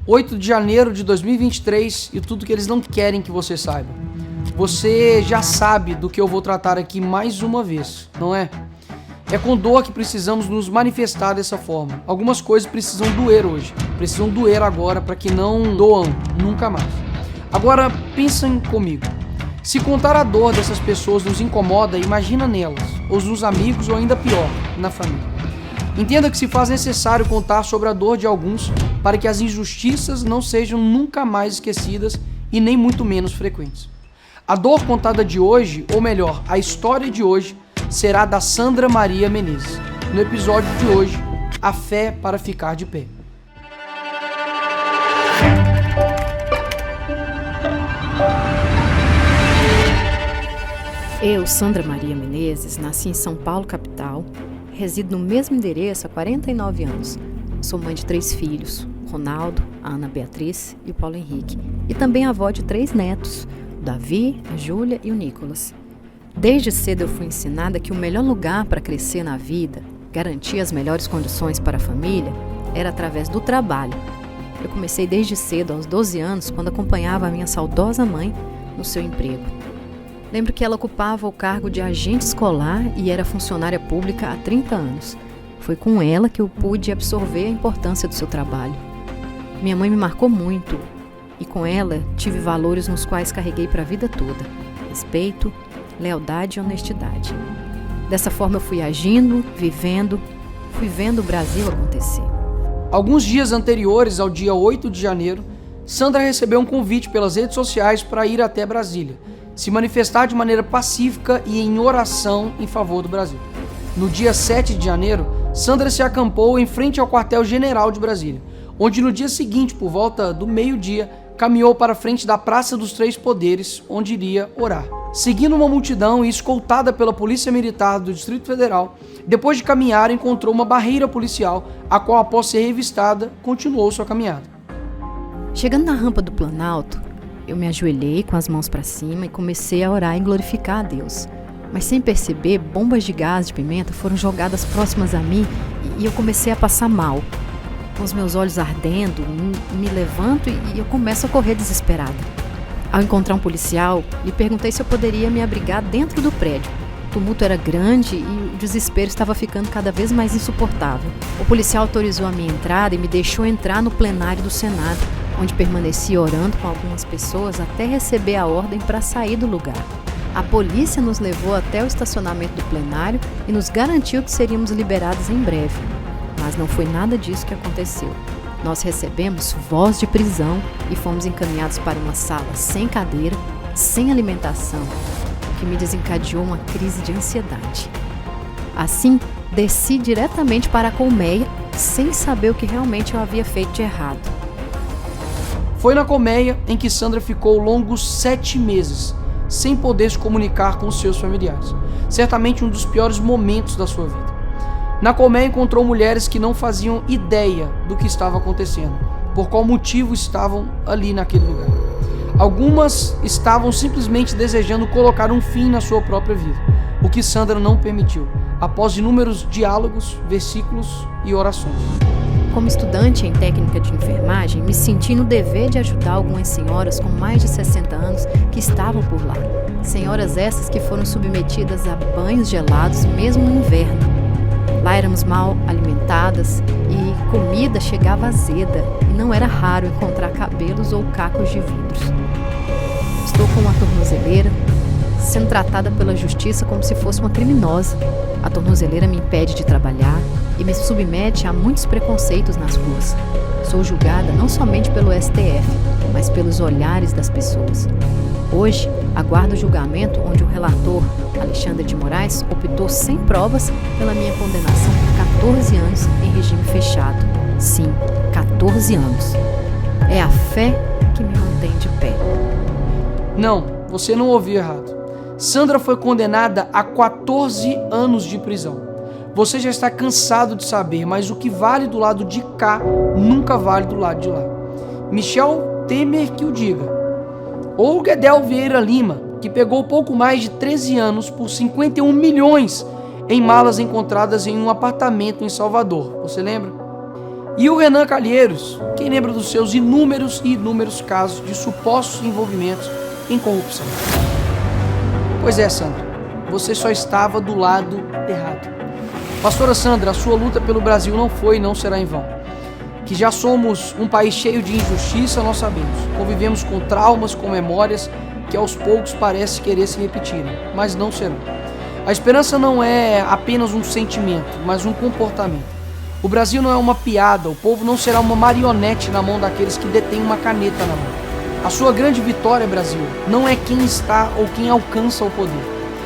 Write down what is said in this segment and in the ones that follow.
8 de janeiro de 2023 e tudo que eles não querem que você saiba. Você já sabe do que eu vou tratar aqui mais uma vez, não é? É com dor que precisamos nos manifestar dessa forma. Algumas coisas precisam doer hoje, precisam doer agora para que não doam nunca mais. Agora pensem comigo. Se contar a dor dessas pessoas nos incomoda, imagina nelas, ou nos amigos, ou ainda pior, na família. Entenda que se faz necessário contar sobre a dor de alguns para que as injustiças não sejam nunca mais esquecidas e nem muito menos frequentes. A dor contada de hoje, ou melhor, a história de hoje, será da Sandra Maria Menezes. No episódio de hoje, a fé para ficar de pé. Eu, Sandra Maria Menezes, nasci em São Paulo, capital, resido no mesmo endereço há 49 anos. Sou mãe de 3 filhos, Ronaldo, a Ana Beatriz e o Paulo Henrique, e também avó de 3 netos, o Davi, a Júlia e o Nicolas. Desde cedo eu fui ensinada que o melhor lugar para crescer na vida, garantir as melhores condições para a família, era através do trabalho. Eu comecei desde cedo, aos 12 anos, quando acompanhava a minha saudosa mãe no seu emprego. Lembro que ela ocupava o cargo de agente escolar e era funcionária pública há 30 anos. Foi com ela que eu pude absorver a importância do seu trabalho. Minha mãe me marcou muito e com ela tive valores nos quais carreguei para a vida toda: respeito, lealdade e honestidade. Dessa forma eu fui agindo, vivendo, fui vendo o Brasil acontecer. Alguns dias anteriores ao dia 8 de janeiro, Sandra recebeu um convite pelas redes sociais para ir até Brasília, se manifestar de maneira pacífica e em oração em favor do Brasil. No dia 7 de janeiro, Sandra se acampou em frente ao quartel-general de Brasília, onde no dia seguinte, por volta do meio-dia, caminhou para a frente da Praça dos Três Poderes, onde iria orar. Seguindo uma multidão e escoltada pela Polícia Militar do Distrito Federal, depois de caminhar, encontrou uma barreira policial, a qual, após ser revistada, continuou sua caminhada. Chegando na rampa do Planalto, eu me ajoelhei com as mãos para cima e comecei a orar e glorificar a Deus. Mas sem perceber, bombas de gás de pimenta foram jogadas próximas a mim e eu comecei a passar mal. Com os meus olhos ardendo, me levanto e eu começo a correr desesperada. Ao encontrar um policial, lhe perguntei se eu poderia me abrigar dentro do prédio. O tumulto era grande e o desespero estava ficando cada vez mais insuportável. O policial autorizou a minha entrada e me deixou entrar no plenário do Senado, onde permaneci orando com algumas pessoas até receber a ordem para sair do lugar. A polícia nos levou até o estacionamento do plenário e nos garantiu que seríamos liberados em breve. Mas não foi nada disso que aconteceu. Nós recebemos voz de prisão e fomos encaminhados para uma sala sem cadeira, sem alimentação, o que me desencadeou uma crise de ansiedade. Assim, desci diretamente para a colmeia, sem saber o que realmente eu havia feito de errado. Foi na colmeia em que Sandra ficou longos 7 meses, sem poder se comunicar com seus familiares. Certamente um dos piores momentos da sua vida. Na colmeia encontrou mulheres que não faziam ideia do que estava acontecendo, por qual motivo estavam ali naquele lugar. Algumas estavam simplesmente desejando colocar um fim na sua própria vida, o que Sandra não permitiu, após inúmeros diálogos, versículos e orações. Como estudante em técnica de enfermagem, me senti no dever de ajudar algumas senhoras com mais de 60 anos que estavam por lá. Senhoras essas que foram submetidas a banhos gelados mesmo no inverno. Lá éramos mal alimentadas e comida chegava azeda e não era raro encontrar cabelos ou cacos de vidros. Estou com uma tornozeleira, sendo tratada pela justiça como se fosse uma criminosa. A tornozeleira me impede de trabalhar e me submete a muitos preconceitos nas ruas. Sou julgada não somente pelo STF, mas pelos olhares das pessoas. Hoje, aguardo o julgamento onde o relator, Alexandre de Moraes, optou sem provas pela minha condenação por 14 anos em regime fechado. Sim, 14 anos. É a fé que me mantém de pé. Não, você não ouviu errado. Sandra foi condenada a 14 anos de prisão. Você já está cansado de saber, mas o que vale do lado de cá nunca vale do lado de lá. Michel Temer que o diga. Ou Guedel Vieira Lima, que pegou pouco mais de 13 anos por 51 milhões em malas encontradas em um apartamento em Salvador. Você lembra? E o Renan Calheiros, quem lembra dos seus inúmeros e inúmeros casos de supostos envolvimentos em corrupção? Pois é, Sandra, você só estava do lado errado. Pastora Sandra, a sua luta pelo Brasil não foi e não será em vão. Que já somos um país cheio de injustiça, nós sabemos. Convivemos com traumas, com memórias que aos poucos parece querer se repetirem, mas não serão. A esperança não é apenas um sentimento, mas um comportamento. O Brasil não é uma piada, o povo não será uma marionete na mão daqueles que detêm uma caneta na mão. A sua grande vitória, Brasil, não é quem está ou quem alcança o poder,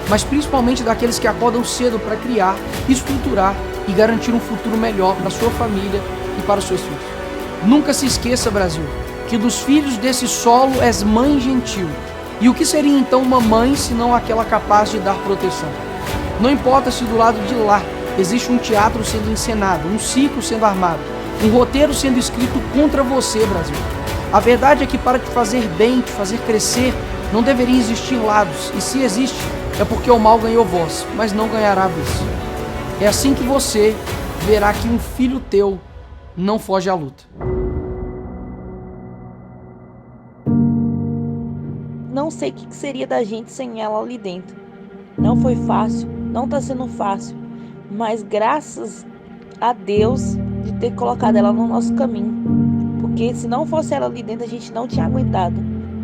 mas principalmente daqueles que acordam cedo para criar, estruturar e garantir um futuro melhor para sua família e para os seus filhos. Nunca se esqueça, Brasil, que dos filhos desse solo és mãe gentil. E o que seria então uma mãe se não aquela capaz de dar proteção? Não importa se do lado de lá existe um teatro sendo encenado, um ciclo sendo armado, um roteiro sendo escrito contra você, Brasil. A verdade é que para te fazer bem, te fazer crescer, não deveriam existir lados. E se existe, é porque o mal ganhou voz, mas não ganhará vez. É assim que você verá que um filho teu não foge à luta. Não sei o que seria da gente sem ela ali dentro. Não foi fácil, não tá sendo fácil, mas graças a Deus de ter colocado ela no nosso caminho. Porque se não fosse ela ali dentro, a gente não tinha aguentado.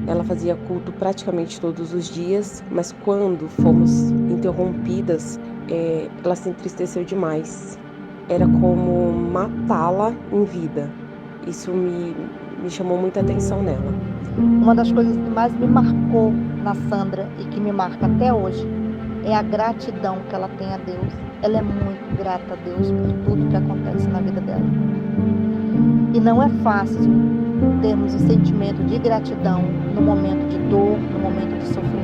Ela fazia culto praticamente todos os dias, mas quando fomos interrompidas, ela se entristeceu demais. Era como matá-la em vida. Isso me chamou muita atenção nela. Uma das coisas que mais me marcou na Sandra e que me marca até hoje é a gratidão que ela tem a Deus. Ela é muito grata a Deus por tudo que acontece na vida dela. E não é fácil termos o sentimento de gratidão no momento de dor, no momento de sofrimento.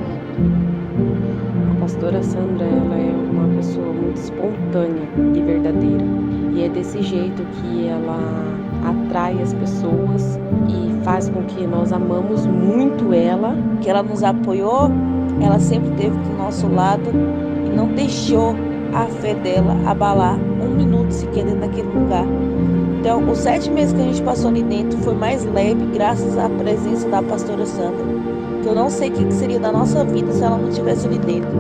A pastora Sandra, ela é uma pessoa muito espontânea e verdadeira. E é desse jeito que ela atrai as pessoas e faz com que nós amamos muito ela. Que ela nos apoiou, ela sempre esteve do nosso lado e não deixou a fé dela abalar um minuto sequer dentro daquele lugar. Então, os 7 meses que a gente passou ali dentro foi mais leve graças à presença da pastora Sandra. Que eu não sei o que seria da nossa vida se ela não estivesse ali dentro.